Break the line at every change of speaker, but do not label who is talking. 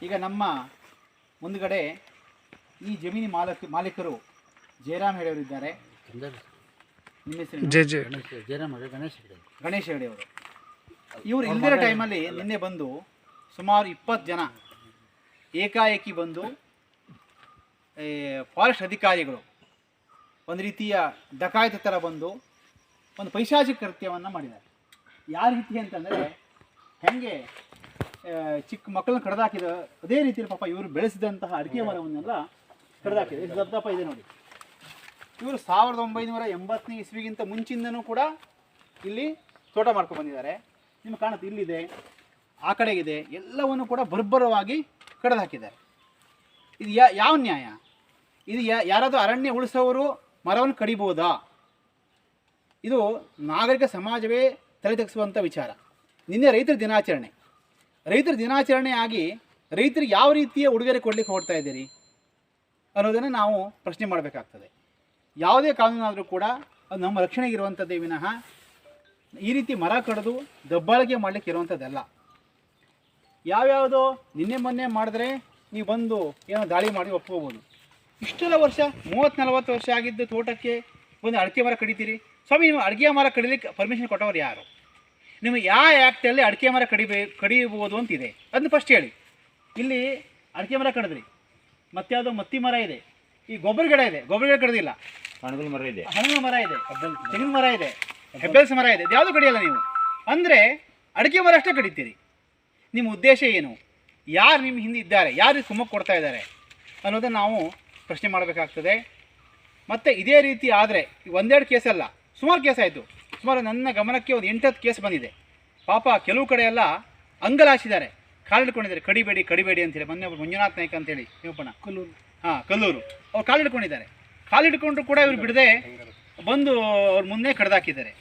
ಈಗ ನಮ್ಮ ಮುಂದುಗಡೆ ಈ ಜಮೀನಿ ಮಾಲೀಕರು ಜಯರಾಮ್ ಹೆಗಡೆಯವರಿದ್ದಾರೆ. ನಿಮ್ಮ ಹೆಸರು? ಗಣೇಶ್ ಹೆಗಡೆಯವರು. ಇವರು ಇಲ್ದಿರೋ ಟೈಮಲ್ಲಿ ನಿನ್ನೆ ಬಂದು ಸುಮಾರು 20 ಜನ ಏಕಾಏಕಿ ಬಂದು ಫಾರೆಸ್ಟ್ ಅಧಿಕಾರಿಗಳು ಒಂದು ರೀತಿಯ ಡಕಾಯಿತ ಥರ ಬಂದು ಒಂದು ಪೈಶಾಚಿಕ ಕೃತ್ಯವನ್ನು ಮಾಡಿದ್ದಾರೆ. ಯಾವ ರೀತಿ ಅಂತಂದರೆ ಹೆಂಗೆ ಚಿಕ್ಕ ಮಕ್ಕಳನ್ನ ಕಡ್ದಾಕಿದ ಅದೇ ರೀತಿಯಲ್ಲಿ ಪಾಪ ಇವರು ಬೆಳೆಸಿದಂತಹ ಅಡಿಕೆ ಮರವನ್ನೆಲ್ಲ ಕಡ್ದಾಕಿದೆ. ಇದು ದಪ್ಪ ಇದೆ ನೋಡಿ. ಇವರು 1980ನೇ ಇಸ್ವಿಗಿಂತ ಮುಂಚಿಂದನೂ ಕೂಡ ಇಲ್ಲಿ ತೋಟ ಮಾಡ್ಕೊಂಡು ಬಂದಿದ್ದಾರೆ. ನಿಮ್ಗೆ ಕಾಣುತ್ತೆ, ಇಲ್ಲಿದೆ, ಆ ಕಡೆಗಿದೆ, ಎಲ್ಲವನ್ನು ಕೂಡ ಬರ್ಬರವಾಗಿ ಕಡ್ದು ಹಾಕಿದ್ದಾರೆ. ಇದು ಯಾವ ನ್ಯಾಯ? ಇದು ಯಾರಾದರೂ ಅರಣ್ಯ ಉಳಿಸೋರು ಮರವನ್ನು ಕಡಿಬೋದಾ? ಇದು ನಾಗರಿಕ ಸಮಾಜವೇ ತಲೆ ತಗ್ಗಿಸುವಂಥ ವಿಚಾರ. ನಿನ್ನೆ ರೈತರ ದಿನಾಚರಣೆ ಆಗಿ ರೈತರಿಗೆ ಯಾವ ರೀತಿಯ ಉಡುಗೊರೆ ಕೊಡಲಿಕ್ಕೆ ಹೊರಡ್ತಾ ಇದ್ದೀರಿ ಅನ್ನೋದನ್ನು ನಾವು ಪ್ರಶ್ನೆ ಮಾಡಬೇಕಾಗ್ತದೆ. ಯಾವುದೇ ಕಾನೂನಾದರೂ ಕೂಡ ಅದು ನಮ್ಮ ರಕ್ಷಣೆಗೆ ಇರುವಂಥದ್ದೇ ವಿನಃ ಈ ರೀತಿ ಮರ ಕಡಿದು ದಬ್ಬಾಳಿಕೆ ಮಾಡಲಿಕ್ಕೆ ಇರುವಂಥದ್ದಲ್ಲ. ಯಾವ್ಯಾವುದೋ ನಿನ್ನೆ ಮೊನ್ನೆ ಮಾಡಿದ್ರೆ ನೀವು ಬಂದು ಏನೋ ದಾಳಿ ಮಾಡಿ ಒಪ್ಕೋಬೋದು. ಇಷ್ಟೆಲ್ಲ ವರ್ಷ 30-40 ವರ್ಷ ಆಗಿದ್ದು ತೋಟಕ್ಕೆ ಒಂದು ಅಡಿಕೆ ಮರ ಕಡಿತೀರಿ. ಸ್ವಾಮಿ, ನೀವು ಅಡಿಕೆ ಮರ ಕಡಿಲಿಕ್ಕೆ ಪರ್ಮಿಷನ್ ಕೊಟ್ಟವರು ಯಾರು? ನಿಮಗೆ ಯಾವ ಆ್ಯಕ್ಟಲ್ಲಿ ಅಡಿಕೆ ಮರ ಕಡಿಬೋದು ಅಂತಿದೆ ಅದನ್ನು ಫಸ್ಟ್ ಹೇಳಿ. ಇಲ್ಲಿ ಅಡಿಕೆ ಮರ ಕಡಿದ್ರಿ, ಮತ್ತಾವುದೋ ಮತ್ತಿ ಮರ ಇದೆ, ಈ ಗೊಬ್ಬರ ಗಿಡ ಇದೆ, ಗೊಬ್ಬರ ಗಿಡ ಕಡಿದಿಲ್ಲ, ಹಣ್ಣುಗಳ ಮರ ಇದೆ, ತೆಂಗಿನ ಮರ ಇದೆ, ಹೆಬ್ಬೆಲ್ಸ್ ಮರ ಇದೆ, ಇದು ಯಾವುದೂ ಕಡಿಯಲ್ಲ ನೀವು. ಅಂದರೆ ಅಡಿಕೆ ಮರ ಅಷ್ಟೇ ಕಡಿತೀರಿ. ನಿಮ್ಮ ಉದ್ದೇಶ ಏನು? ಯಾರು ನಿಮ್ಮ ಹಿಂದೆ ಇದ್ದಾರೆ, ಯಾರು ಕುಮ್ಮಕ್ಕೆ ಕೊಡ್ತಾ ಇದ್ದಾರೆ ಅನ್ನೋದನ್ನು ನಾವು ಪ್ರಶ್ನೆ ಮಾಡಬೇಕಾಗ್ತದೆ. ಮತ್ತು ಇದೇ ರೀತಿ ಆದರೆ ಒಂದೆರಡು ಕೇಸಲ್ಲ, ಸುಮಾರು ಕೇಸ್ ಆಯಿತು. ಸುಮಾರು ನನ್ನ ಗಮನಕ್ಕೆ ಒಂದು 8-10 ಕೇಸ್ ಬಂದಿದೆ. ಪಾಪ ಕೆಲವು ಕಡೆ ಎಲ್ಲ ಅಂಗಲಾಚಿದ್ದಾರೆ, ಕಾಲಿಡ್ಕೊಂಡಿದ್ದಾರೆ, ಕಡಿಬೇಡಿ ಅಂತೇಳಿ. ಮೊನ್ನೆ ಒಬ್ಬರು ಮಂಜುನಾಥ್ ನಾಯ್ಕ ಅಂತೇಳಿ ಶಿವಪ್ಪನ ಕಲ್ಲೂರು ಅವ್ರು ಕಾಲಿಡ್ಕೊಂಡಿದ್ದಾರೆ. ಕಾಲಿಡ್ಕೊಂಡ್ರು ಕೂಡ ಇವರು ಬಿಡದೆ ಬಂದು ಅವ್ರ ಮುಂದೆ ಕಡ್ದಾಕಿದ್ದಾರೆ.